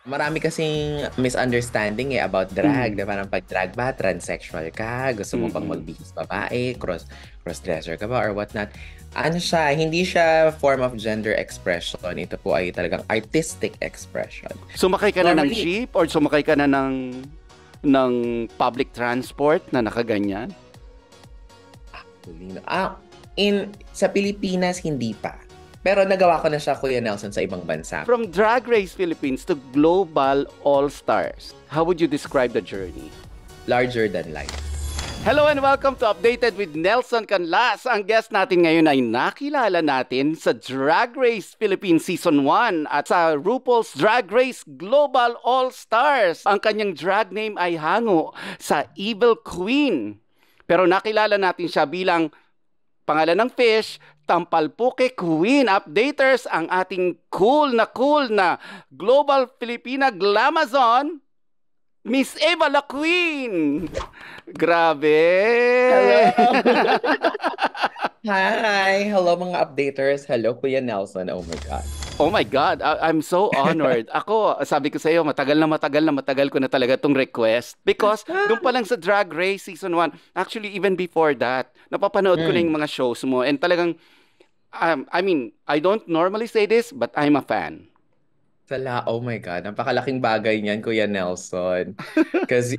Marami kasing misunderstanding about drag. Mm. Na parang pag drag ba, transsexual ka, gusto mo bang Mm. magbihis babae, cross-dresser ka ba or whatnot. Ano siya, hindi siya form of gender expression. Ito po ay talagang artistic expression. Sumakay ka na ng Normally, jeep or sumakay ka na ng public transport na nakaganyan? sa Pilipinas, hindi pa. Pero nagawa ko na siya, Kuya Nelson, sa ibang bansa. From Drag Race Philippines to Global All-Stars, how would you describe the journey? Larger than life. Hello and welcome to Updated with Nelson Canlas. Ang guest natin ngayon ay nakilala natin sa Drag Race Philippines Season 1 at sa RuPaul's Drag Race Global All-Stars. Ang kanyang drag name ay hango sa Evil Queen. Pero nakilala natin siya bilang pangalan ng fish, Tampalpuke Queen. Updaters, ang ating cool na Global Filipina Glamazon, Miss Eva La Queen. Grabe. Hello! Hi! Hello mga updaters. Hello, Kuya Nelson. Oh my God. Oh my God, I'm so honored. Ako, sabi ko sa iyo, matagal ko na talaga tong request. Because doon pa lang sa Drag Race Season 1, actually even before that, napapanood ko na Mm. yung mga shows mo. And talagang, I mean, I don't normally say this, but I'm a fan. Oh my God. Napakalaking bagay niyan, Kuya Nelson. Kasi,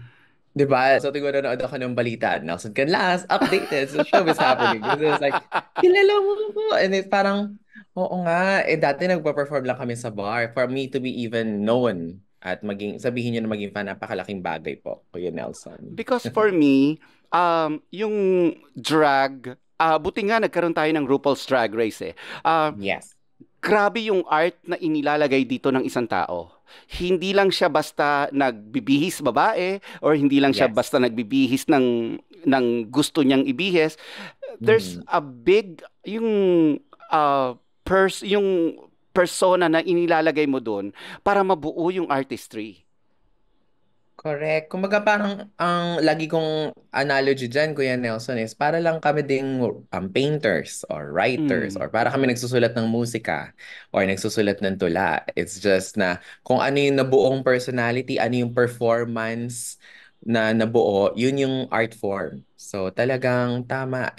di ba, so tingnan nanonood ako ng balita. Nelson Canlas, updated. So, show is happening. This is like, kilala mo ko. And it's parang, oo nga. Dati nagpa-perform lang kami sa bar. For me to be even known at sabihin niyo na maging fan, napakalaking bagay po, Kuya Nelson. Because for me, yung drag, buti nga nagkaroon tayo ng RuPaul's Drag Race eh. Yes. Grabe yung art na inilalagay dito ng isang tao. Hindi lang siya basta nagbibihis babae or hindi lang siya Yes. basta nagbibihis ng gusto niyang ibihis. There's Mm. a big yung persona na inilalagay mo doon para mabuo yung artistry. Correct. Kumbaga parang ang lagi kong analogy dyan, Kuya Nelson, is para lang kami ding painters or writers Mm. or para kami nagsusulat ng musika or nagsusulat ng tula. It's just na kung ano yung nabuong personality, ano yung performance na nabuo, yun yung art form. So talagang tama.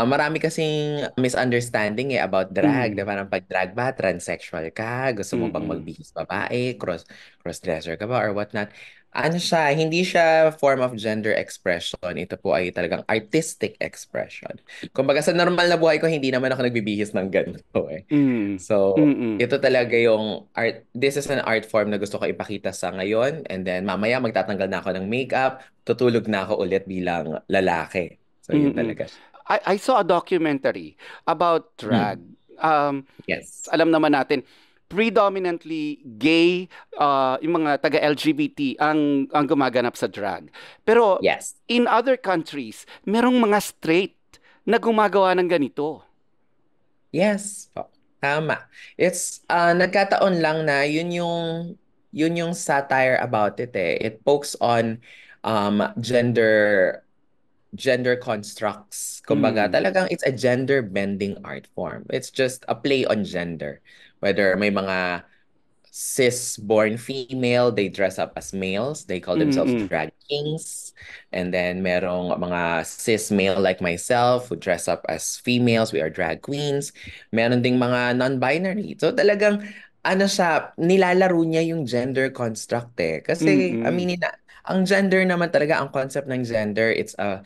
Marami kasing misunderstanding about drag. Na Mm. parang pag drag ba, transsexual ka, gusto mo bang Mm. magbihis babae, cross-dresser ka ba or whatnot. Ano siya, hindi siya form of gender expression. Ito po ay talagang artistic expression. Kumbaga sa normal na buhay ko, hindi naman ako nagbibihis ng ganito eh. Mm. So, Mm. ito talaga yung art, this is an art form na gusto ko ipakita sa ngayon. And then mamaya magtatanggal na ako ng makeup, tutulog na ako ulit bilang lalaki. So, yun Mm. talaga. I saw a documentary about drag. Mm. Um, Yes. Alam naman natin, predominantly gay, yung mga taga-LGBT ang gumaganap sa drag. Pero Yes. in other countries, merong mga straight na gumagawa ng ganito. Yes po. Tama. Nagkataon lang na yun yung satire about it eh. It pokes on gender constructs. Kumbaga, Mm. talagang it's a gender bending art form. It's just a play on gender. Whether may mga cis-born female, they dress up as males. They call themselves Mm. drag kings. And then merong mga cis-male like myself who dress up as females. We are drag queens. Meron ding mga non-binary. So talagang ano siya, nilalaro niya yung gender construct eh. Kasi Mm. aminin na, ang gender naman talaga, ang concept ng gender, it's a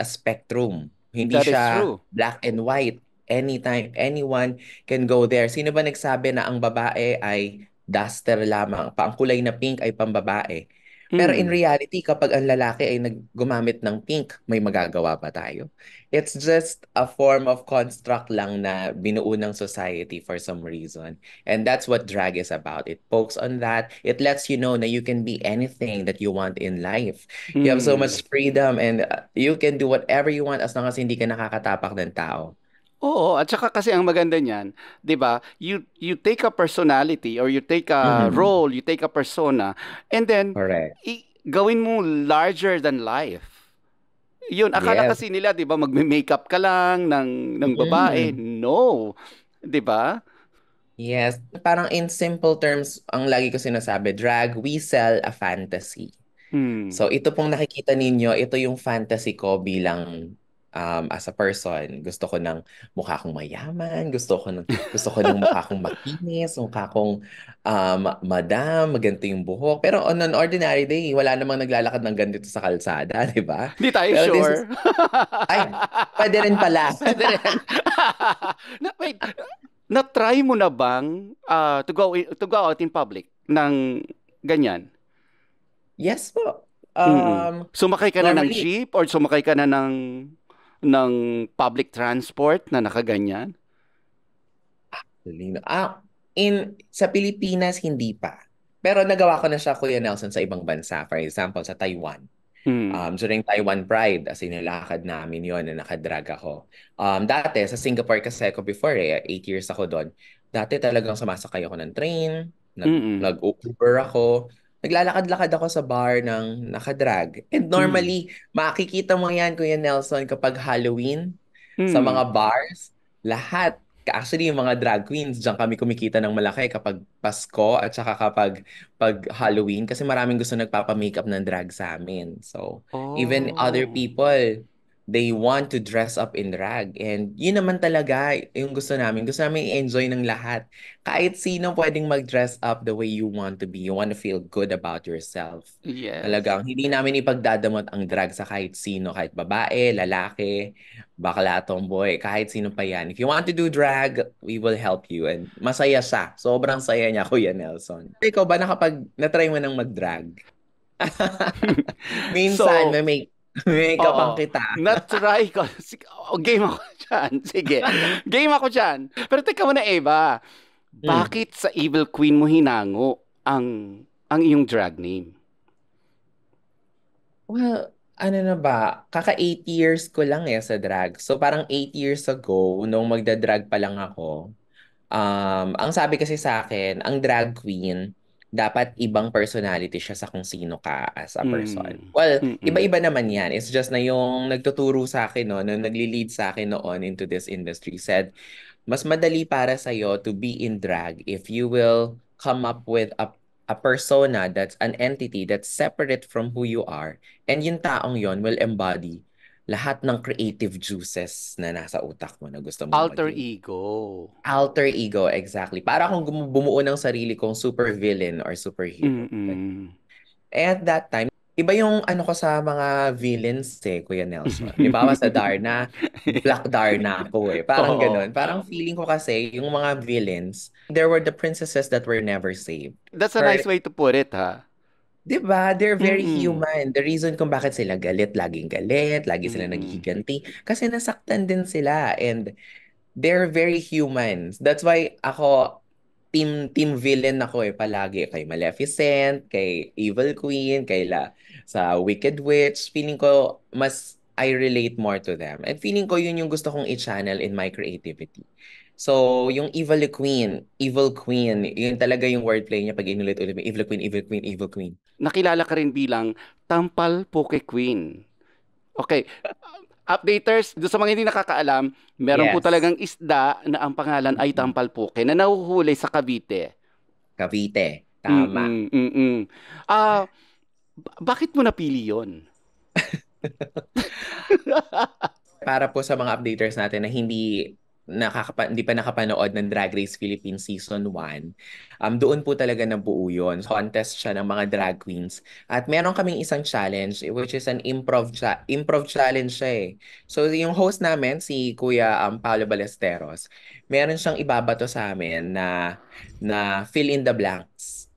spectrum. Hindi That is siya true. black and white. Anytime, anyone can go there. Sino ba nagsabi na ang babae ay duster lamang? Ang kulay na pink ay pambabae. Pero in Mm. reality, kapag ang lalaki ay gumamit ng pink, may magagawa ba tayo? It's just a form of construct lang na binuo ng society for some reason. And that's what drag is about. It pokes on that. It lets you know that you can be anything that you want in life. You have so Mm. much freedom and you can do whatever you want as long as hindi ka nakakatapak ng tao. Oo, at saka kasi ang maganda niyan, 'di ba? You take a personality or you take a Mhm. role, you take a persona, and then Correct. gawin mo larger than life. Yun, akala Yes. kasi nila, 'di ba, magme-makeup ka lang ng babae. Mm. No, 'di ba? Yes, parang in simple terms, ang lagi ko sinasabi, drag, we sell a fantasy. Hmm. So ito pong nakikita ninyo, ito yung fantasy ko bilang as a person. Gusto ko ng mukha kong mayaman, gusto ko ng mukha kong makinis, mukha kong madam, maganto yung buhok. Pero on an ordinary day, wala namang naglalakad ng ganito sa kalsada, di ba? Hindi tayo Pero this is, sure. ay, pwede rin pala. Pwede rin. Wait, na-try mo na bang to go out in public ng ganyan? Yes po. Mm. Sumakay ka na ng Normally, jeep or sumakay ka na ng public transport na nakaganyan? sa Pilipinas, hindi pa. Pero nagawa ko na siya, Kuya Nelson, sa ibang bansa. For example, sa Taiwan. Mm. During Taiwan Pride, as inilakad namin yon na nakadrag ako. Dati, sa Singapore kasi ako before 8 years ako doon. Dati talagang sumasakay ako ng train, Mm. nag-Uber ako, naglalakad-lakad ako sa bar ng nakadrag. And Mm. normally, makikita mo yan, Kuya Nelson, kapag Halloween, sa mga Mm. bars, lahat, actually yung mga drag queens, diyan kami kumikita ng malaki kapag Pasko at saka kapag Halloween kasi maraming gusto nagpapa-makeup ng drag sa amin. So, even other Oh. people, they want to dress up in drag. And yun naman talaga yung gusto namin. Gusto namin i-enjoy ng lahat. Kahit sino pwedeng mag-dress up the way you want to be. You want to feel good about yourself. Yes. Talagang hindi namin ipagdadamot ang drag sa kahit sino, kahit babae, lalaki, bakla, tomboy, kahit sino pa yan. If you want to do drag, we will help you. And masaya siya. Sobrang saya niya, Kuya Nelson. Ikaw ba na-try mo nang mag-drag? Minsan, So, may oo, kapang kita. na-try ko. Game ako dyan. Sige, game ako dyan. Pero teka muna, Eva. Hmm. Bakit sa Evil Queen mo hinango ang iyong drag name? Well, ano na ba? Kaka 8 years ko lang sa drag. So parang 8 years ago, nung magda-drag pa lang ako, ang sabi kasi sa akin, ang drag queen, dapat ibang personality siya sa kung sino ka as a person. Mm. Well, Mm-mm. iba-iba naman yan. It's just na yung nagtuturo sa akin, no, nung nagli-lead sa akin noon into this industry, said, mas madali para sa'yo to be in drag if you will come up with a persona that's an entity that's separate from who you are. And yung taong yon will embody lahat ng creative juices na nasa utak mo na gusto mong Alter maging. ego. Alter ego, exactly. Para akong bumuo ng sarili kong super villain or superhero. Mm-mm. At that time, iba yung ano ko sa mga villains Kuya Nelson. Halimbawa sa Darna, Black Darna ako Parang Oo. ganun. Parang feeling ko kasi yung mga villains, there were the princesses that were never saved. That's a For, nice way to put it, ha? 'di ba? They're very Mm-mm. human. The reason kung bakit sila galit, lagi sila Mm-mm. naghihiganti, kasi nasaktan din sila. And they're very humans. That's why ako, team villain ako palagi. Kay Maleficent, kay Evil Queen, sa Wicked Witch. Feeling ko, mas I relate more to them. And feeling ko yun yung gusto kong i-channel in my creativity. So, yung Evil Queen, yun talaga yung wordplay niya pag inulit-ulit mo, Evil Queen, Evil Queen, Evil Queen. Nakilala ka rin bilang Tampal Poke Queen. Okay. Updaters, doon sa mga hindi nakakaalam, meron po Yes, talagang isda na ang pangalan ay Tampal Poke na nahuhuli sa Cavite. Cavite. Tama. Mm-mm, mm-mm. Ah, bakit mo napili yon? Para po sa mga updaters natin na hindi pa nakapanood ng Drag Race Philippines Season 1, doon po talaga nabuo yun. Contest siya ng mga drag queens. At meron kaming isang challenge, which is an improv challenge siya So yung host namin, si Kuya Paolo Ballesteros, meron siyang ibabato sa amin na fill in the blanks.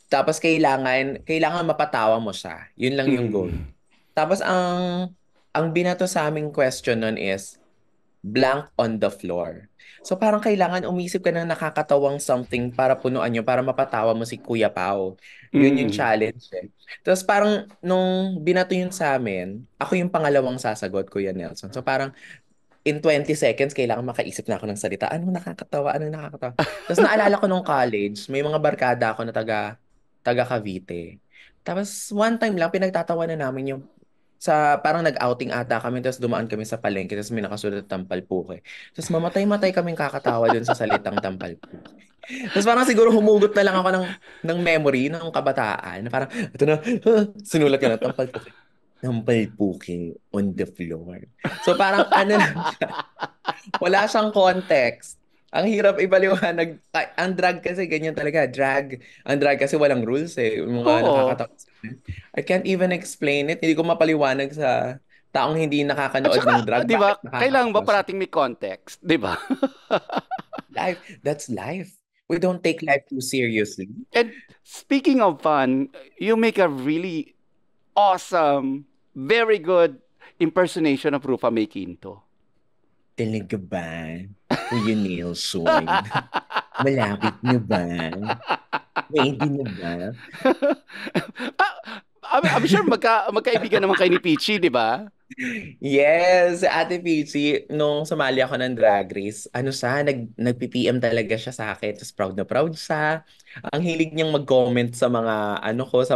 Tapos kailangan mapatawa mo siya. Yun lang yung goal. Mm. Tapos ang binato sa aming question nun is blank on the floor. So parang kailangan umisip ka ng nakakatawang something para punuan yun, para mapatawa mo si Kuya Pao. Yun yung Mm. challenge Tapos parang nung binato yun sa amin, ako yung pangalawang sasagot, Kuya Nelson. So parang in 20 seconds, kailangan makaisip na ako ng salita. Anong nakakatawa? Anong nakakatawa? Tapos naalala ko nung college, may mga barkada ako na taga Cavite. Tapos one time lang, pinagtatawanan namin yung parang nag-outing ata kami, tapos dumaan kami sa palengke, tapos may nakasulat na Tampalpuke. Tapos mamatay-matay kaming kakatawa dun sa salitang Tampalpuke. Tapos parang siguro humugot na lang ako ng memory ng kabataan. Na parang, ito na, sinulat ko na, Tampalpuke. Tampalpuke on the floor. So parang ano lang siya, wala siyang context. Ang hirap ipaliwanag. Ang drag kasi ganyan talaga. Ang drag kasi walang rules eh. Yung mga Oo. nakakatawa sa akin. I can't even explain it. Hindi ko mapaliwanag sa taong hindi At nakakanood saka, ng drag. 'di ba, Bakit kailangan ba nakakatawa siya? parating may context, 'di ba? Life. That's life. We don't take life too seriously. And speaking of fun, you make a really awesome, very good impersonation of Rufa May Quinto. Talaga ba? Kuya Nelson. Malapit na ba? Ready na ba? Ah, I'm sure magkaibigan naman kayo ni Peachy, 'di ba? Yes, Ate Peachy, nung sumali ako ng Drag Race, ano siya, nag-PPM talaga siya sa akin. Tapos proud na proud siya. Ang hilig niyang mag-comment sa mga, ano ko, sa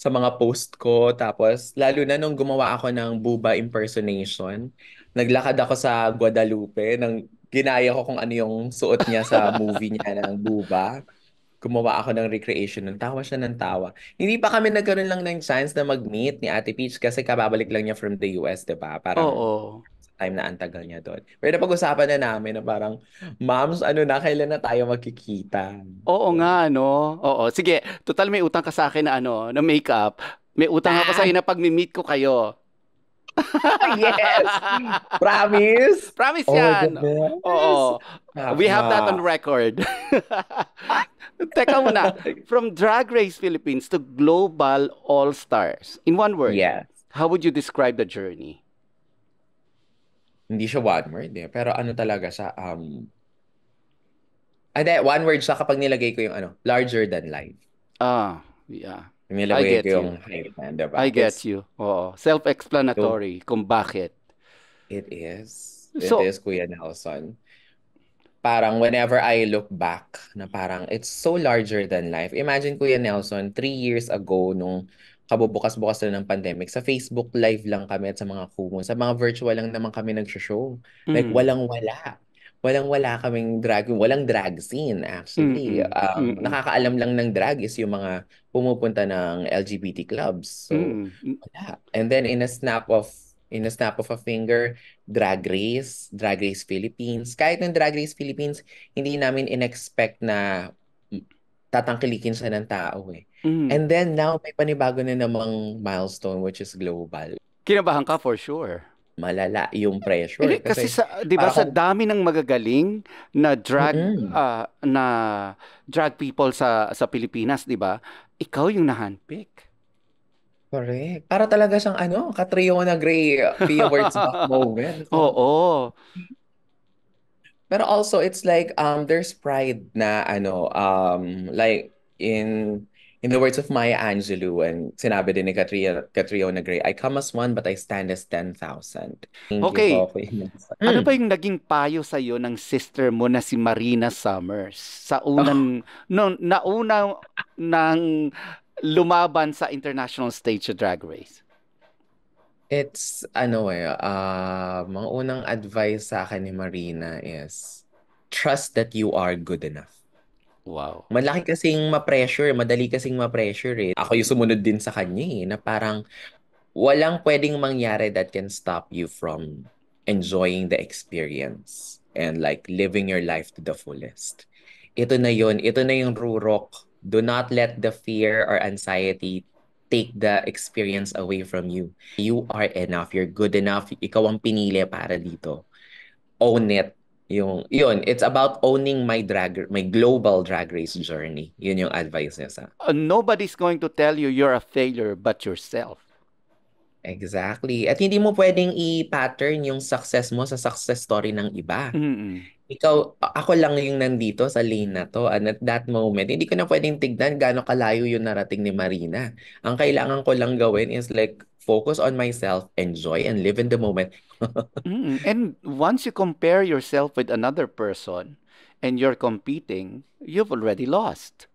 mga post ko. Tapos, lalo na nung gumawa ako ng Buba impersonation, naglakad ako sa Guadalupe, ginaya ko kung ano yung suot niya sa movie niya ng Buba. Gumawa ako ng recreation nun. Tawa siya ng tawa. Hindi pa kami nagkaroon lang ng chance na mag-meet ni Ate Peach kasi kababalik lang niya from the US, di ba? Parang Oo. sa time na ang tagal niya doon. Pero napag-usapan na namin na parang, Moms, ano na, kailan na tayo magkikita? Oo So, nga, no? Oo. Sige, total may utang ka sa akin na ano, na makeup. May utang ako sa ah, iyo na pag meet ko kayo. yes! Promise? Promise Oh, the yan. best! Oo. We have that on Tama. record. Teka muna. From Drag Race Philippines to Global All Stars. In one word, Yes. how would you describe the journey? Hindi siya one word eh. Pero ano talaga siya, hindi, one word siya kapag nilagay ko yung ano, larger than life. Ah, yeah. I Nilagay ko get yung you. hype na, diba? I get you. Oo. So, Self-explanatory kung bakit. it is. It So, is, Kuya Nelson. Parang whenever I look back, na parang it's so larger than life. Imagine, Kuya Nelson, 3 years ago, nung kabubukas-bukas na ng pandemic, sa Facebook Live lang kami at sa mga Kumu. Sa mga virtual lang naman kami nagsho-show. Like, mm, walang-wala. Walang-wala kaming walang drag scene, mm, actually. mm, mm, Nakakaalam lang ng drag is yung mga pumupunta ng LGBT clubs. So, mm, mm, wala. And then, in a snap of a finger, Drag Race Philippines. Kahit ng Drag Race Philippines, hindi namin in-expect na tatangkilikin siya ng tao eh. mm. And then now, may panibago na namang milestone which is global. Kinabahan ka for sure. Malala yung Hindi, pressure. kasi Kasi sa, 'di ba, para sa kung, dami ng magagaling na mm na drag people sa Pilipinas, 'di ba? Ikaw yung nahandpick. correct. Para talaga siyang ano, Catriona Gray Pia Wurtzbach moment. So, Oo. pero also it's like there's pride na ano like in the words of Maya Angelou and sinabi din ni Catriona Gray, I come as one but I stand as 10,000. Thank you Okay. po, Queen. Ano ba yung naging payo sa iyo ng sister mo na si Marina Summers sa Oh, unang no, nauna ng lumaban sa international stage sa Drag Race? it's ano mga unang advice sa akin ni Marina is trust that you are good enough. Wow. Madali kasing ma-pressure eh. Ako yung sumunod din sa kanya eh, na parang walang pwedeng mangyari that can stop you from enjoying the experience and like living your life to the fullest. Ito na yun. Ito na yung rurok. Do not let the fear or anxiety take the experience away from you. You are enough. You're good enough. Ikaw ang pinili para dito. Own it. Yun, it's about owning my global drag race journey. Yun yung advice niya sa. Nobody's going to tell you you're a failure but yourself. Exactly. At hindi mo pwedeng i-pattern yung success mo sa success story ng iba. Mm-mm. Ako lang yung nandito sa lane na to. And at that moment, hindi ko na pwedeng tignan gaano kalayo yung narating ni Marina. Ang kailangan ko lang gawin is like focus on myself, enjoy, and live in the moment. Mm-mm. And once you compare yourself with another person and you're competing, you've already lost.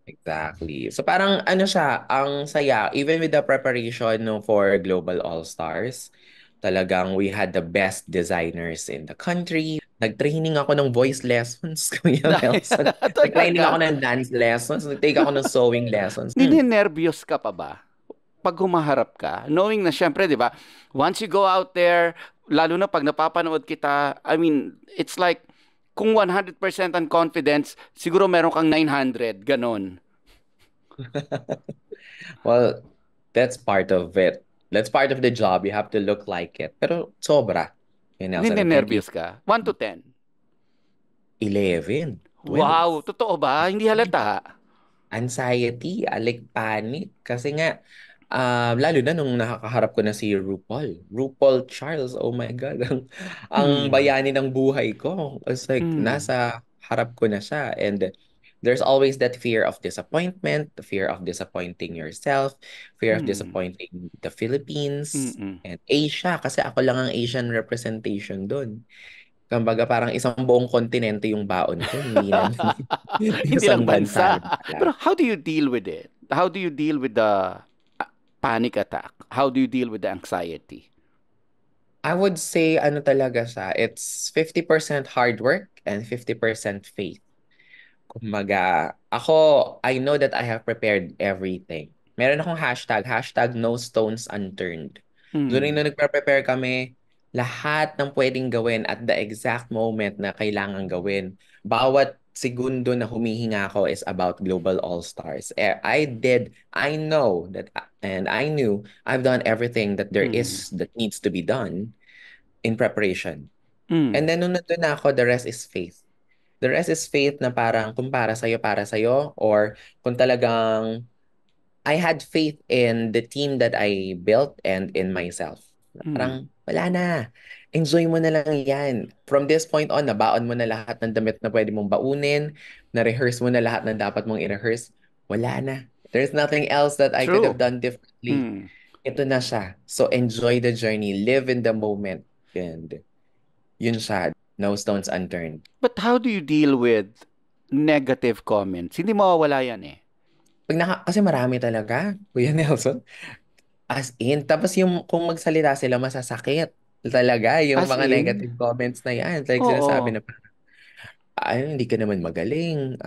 Exactly. So parang ano siya, ang saya, even with the preparation no, for Global All-Stars, talagang we had the best designers in the country. Nag-training ako ng voice lessons, Kuya Nelson. Nag-training ako Talaga? ng dance lessons. Nag-take ako ng sewing lessons. Ninenervyos ka pa ba? Pag humaharap ka, knowing na syempre, di ba, once you go out there, lalo na pag napapanood kita, I mean, it's like, kung 100% ang confidence, siguro meron kang 900, ganon. Well, that's part of it. That's part of the job. You have to look like it. Pero sobra. Kuya Nelson, I can't Ninenervyos even. ka? 1 to 10. 11, 12. Wow, totoo ba? Hindi halata. Anxiety, like panic. Kasi nga, lalo na nung nakakaharap ko na si RuPaul. RuPaul Charles, oh my God. Ang Hmm. bayani ng buhay ko. It's like, Hmm. nasa harap ko na siya. And there's always that fear of disappointment, the fear of disappointing yourself, fear of Hmm. disappointing the Philippines, Mm-mm. and Asia. Kasi ako lang ang Asian representation doon. Kumbaga parang isang buong kontinente yung baon ko, hindi lang Hindi lang isang bansa bansa. lang pala. Pero how do you deal with it? How do you deal with the panic attack? How do you deal with the anxiety? I would say ano talaga siya, it's 50% hard work and 50% faith. Kumbaga, ako, I know that I have prepared everything. Meron akong hashtag no stones unturned. During Hmm. na nagpe-prepare kami, lahat ng pwedeng gawin at the exact moment na kailangan gawin. Bawat segundo na humihinga ako is about Global All-Stars. I know that, and I knew I've done everything that there Hmm. is that needs to be done in preparation. And Hmm. then nung nandun na ako, the rest is faith. The rest is faith na parang kung para sa'yo, or kung talagang I had faith in the team that I built and in myself. Hmm. Parang wala na. Enjoy mo na lang yan. From this point on, nabaon mo na lahat ng damit na pwede mong baunin, na-rehearse mo na lahat ng dapat mong i-rehearse. Wala na. There's nothing else that I could have True. done differently. Hmm. Ito na siya. So enjoy the journey. Live in the moment. And yun siya. No stones unturned. But how do you deal with negative comments? Hindi mawawala yan eh. Kasi marami talaga, Kuya Nelson. As in, tapos yung kung magsalita sila masasakit. Talaga, yung As mga in, negative comments na yan. Like sinasabi oo. na, ay, hindi ka naman magaling.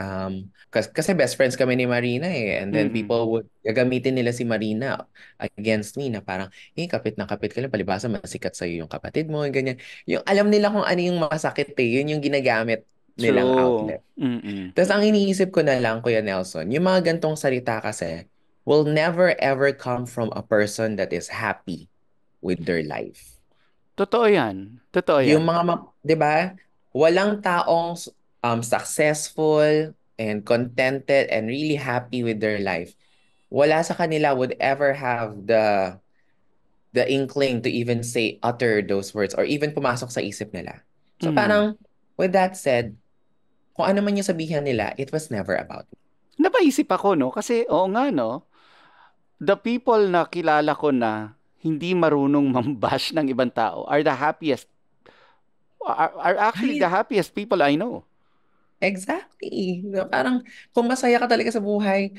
Kasi best friends kami ni Marina eh. And then Hmm. people would, gagamitin nila si Marina against me na parang, kapit na kapit ka lang, palibasa masikat sa'yo yung kapatid mo, ganyan. Yung alam nila kung ano yung masakit eh. Yun yung ginagamit nilang True. outlet. Mm-mm. Tapos ang iniisip ko na lang, Kuya Nelson, yung mga gantong salita kasi will never ever come from a person that is happy with their life. Totoo yan. Totoo Yung yan. 'di ba? Walang taong successful and contented and really happy with their life. Wala sa kanila would ever have the inkling to even say utter those words or even pumasok sa isip nila. So Mm. parang with that said, kung ano man yung sabihan nila, it was never about me. Napaisip ako, no? Kasi, oo nga, no? The people na kilala ko na hindi marunong mambash ng ibang tao are actually the Right. happiest people I know. Exactly. No, parang kung masaya ka talaga sa buhay,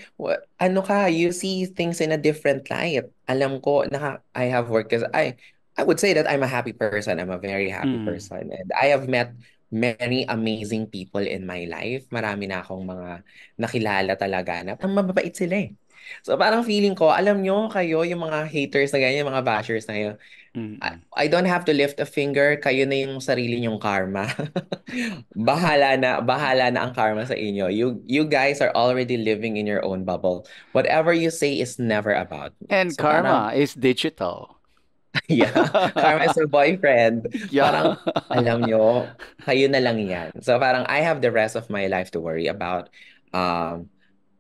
ano ka, you see things in a different light. Alam ko na I have worked because I would say that I'm a happy person. I'm a very happy Mm. person. And I have met many amazing people in my life. Marami na akong mga nakilala talaga na parang mababait sila eh. So parang feeling ko, alam nyo kayo, yung mga haters na ganyan, yung mga bashers na yun, Mm-mm. I don't have to lift a finger. Kayo na yung sarili nyong karma. Bahala na ang karma sa inyo. You guys are already living in your own bubble. Whatever you say is never about me. And So parang, karma is digital. yeah, karma is your boyfriend. Yeah. Parang, alam nyo, kayo na lang yan. So parang, I have the rest of my life to worry about. Um,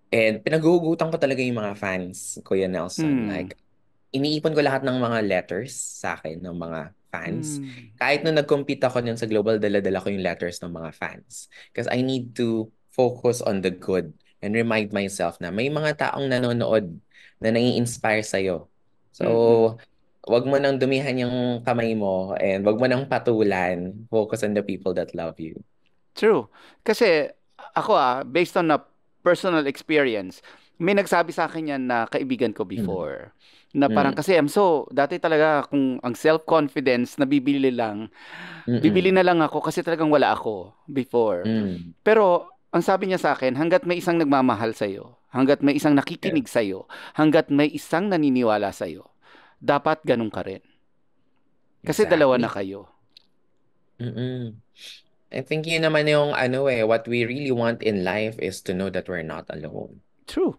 and pinaguhugutan ko talaga yung mga fans, Kuya Nelson. Mm. Like, iniipon ko lahat ng mga letters sa akin ng mga fans. Mm. Kahit nung nag-compete ako nun sa Global, dala-dala ko yung letters ng mga fans. Because I need to focus on the good and remind myself na may mga taong nanonood na nai-inspire sa'yo. Mm-mm. So, wag mo nang dumihan yung kamay mo and wag mo nang patulan. Focus on the people that love you. True. Kasi ako based on a personal experience. May nagsabi sa akin yan na kaibigan ko before. Na parang kasi dati talaga kung ang self-confidence na bibili na lang ako kasi talagang wala ako before. Pero ang sabi niya sa akin, hanggat may isang nagmamahal sa'yo, hanggat may isang nakikinig sa'yo, hanggat may isang naniniwala sa'yo, dapat ganun ka rin. Kasi dalawa na kayo. I think yun naman yung what we really want in life is to know that we're not alone. True.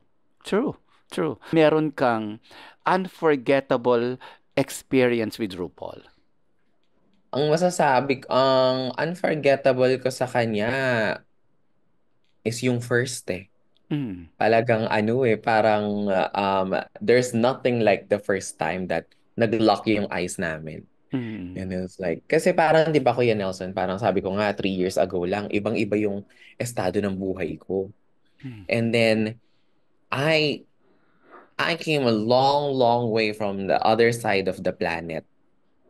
Meron kang unforgettable experience with RuPaul. Ang unforgettable ko sa kanya is yung first Talagang parang there's nothing like the first time that nag-lock yung eyes namin. And it's like, kasi parang di ba Kuya Nelson, parang sabi ko nga 3 years ago lang, ibang-iba yung estado ng buhay ko. And then, I came a long, long way from the other side of the planet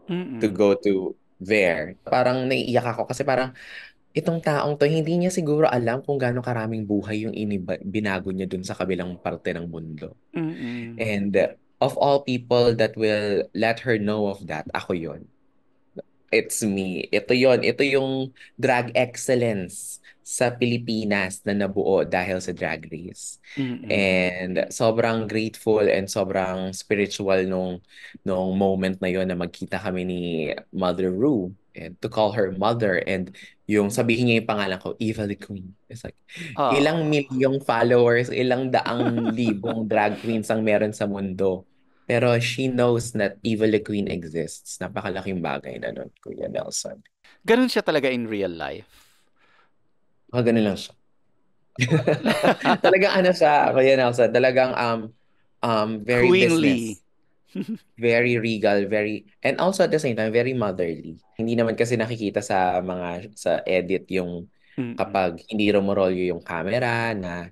to go to there. Parang naiiyak ako kasi parang itong taong to, hindi niya siguro alam kung gaano karaming buhay yung binago niya dun sa kabilang parte ng mundo. And of all people that will let her know of that, ako yon. It's me. Ito yung drag excellence sa Pilipinas na nabuo dahil sa Drag Race. And sobrang grateful and sobrang spiritual nung moment na yon na magkita kami ni Mother Ru, and to call her mother, and yung sabihin niya yung pangalan ko, Eva the Queen. It's like, ilang milyong followers, ilang daang libong drag queens ang meron sa mundo. Pero she knows that Eva the Queen exists. Napakalaking bagay na nun, Kuya Nelson. Ganun siya talaga in real life? Ganun lang siya. Talagang siya, Kuya Nelson. Talagang very queenly. Business. Very regal, and also at the same time, very motherly. Hindi naman kasi nakikita sa edit yung kapag hindi rumorolyo yung camera na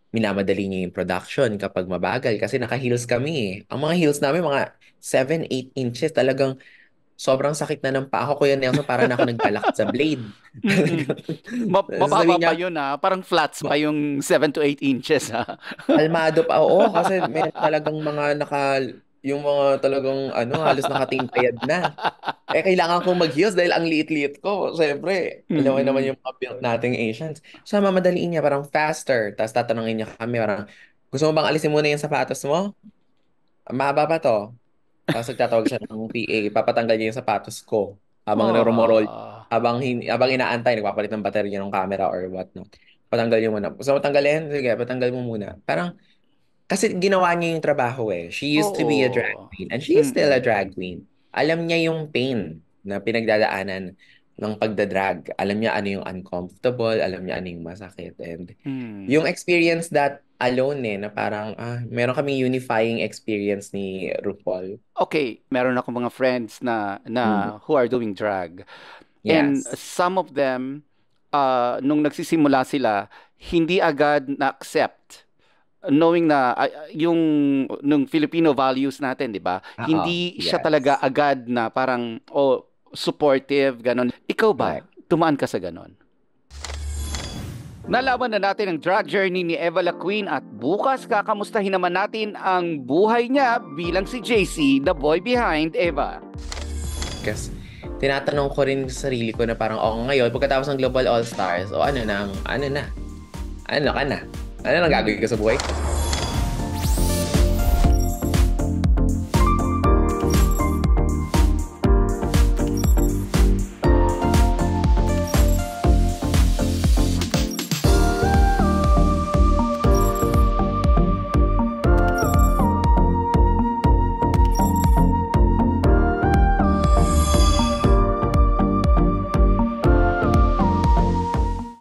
minamadali niya yung production kapag mabagal kasi naka-heels kami. Ang mga heels namin, mga 7-8 inches. Talagang sobrang sakit na ng paa ko, Kuya Nelson, parang ako nagbalakad sa blade. Mababa pa yun parang flats pa yung 7 to 8 inches Kalmado pa, oo, kasi may talagang mga yung mga talagang halos nakatimpayad na. Kailangan kong mag-heels dahil ang liit-liit ko. Siyempre, alam mo naman yung mga built nating Asians. So, mamadaliin niya, parang faster. Tapos tatanungin niya kami, parang, gusto mo bang alisin muna yung sapatos mo? Mahaba pa to. Tapos nagtatawag siya ng PA, papatanggal niya yung sapatos ko. Habang rumorol, habang inaantay, nagpapalit ng baterya ng camera or what, no? Patanggal niyo muna. Gusto mo tanggalin? Sige, patanggal mo muna. Parang, kasi ginawa niya yung trabaho She used to be a drag queen. And she is still a drag queen. Alam niya yung pain na pinagdadaanan ng pagdadrag. Alam niya ano yung uncomfortable. Alam niya ano yung masakit. And yung experience that alone na parang meron kaming unifying experience ni RuPaul. Okay, meron ako mga friends na who are doing drag. Yes. And some of them, nung nagsisimula sila, hindi agad na-accept knowing na nung Filipino values natin, di ba? Hindi siya talaga agad na parang supportive, ganon. Ikaw ba? Tumaan ka sa ganon? Nalaman na natin ang drag journey ni Eva La Queen at bukas kakamustahin naman natin ang buhay niya bilang si JC, the boy behind Eva. Kasi tinatanong ko rin sa sarili ko na parang ngayon, pagkatapos ng Global All Stars, ano ka na? Ano nang gagawin ko sa buhay?